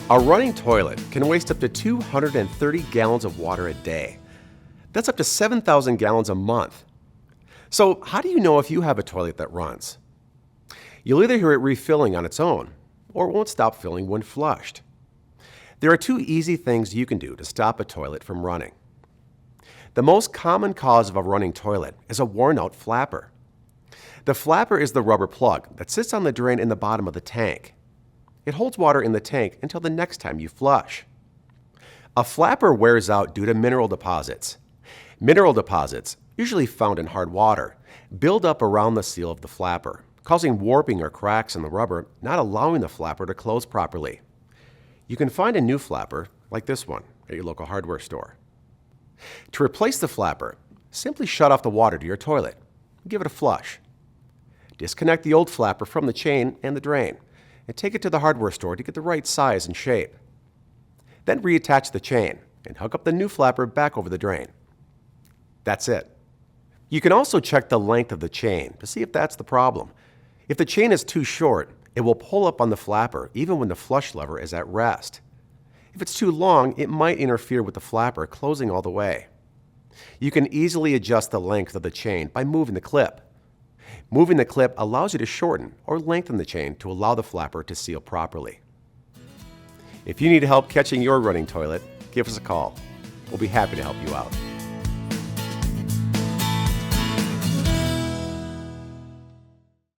A running toilet can waste up to 230 gallons of water a day. That's up to 7,000 gallons a month. So, how do you know if you have a toilet that runs? You'll either hear it refilling on its own, or it won't stop filling when flushed. There are two easy things you can do to stop a toilet from running. The most common cause of a running toilet is a worn-out flapper. The flapper is the rubber plug that sits on the drain in the bottom of the tank. It holds water in the tank until the next time you flush. A flapper wears out due to mineral deposits. Mineral deposits, usually found in hard water, build up around the seal of the flapper, causing warping or cracks in the rubber, not allowing the flapper to close properly. You can find a new flapper, like this one, at your local hardware store. To replace the flapper, simply shut off the water to your toilet. Give it a flush. Disconnect the old flapper from the chain and the drain, and take it to the hardware store to get the right size and shape. Then reattach the chain and hook up the new flapper back over the drain. That's it. You can also check the length of the chain to see if that's the problem. If the chain is too short, it will pull up on the flapper even when the flush lever is at rest. If it's too long, it might interfere with the flapper closing all the way. You can easily adjust the length of the chain by moving the clip. Moving the clip allows you to shorten or lengthen the chain to allow the flapper to seal properly. If you need help catching your running toilet, give us a call. We'll be happy to help you out.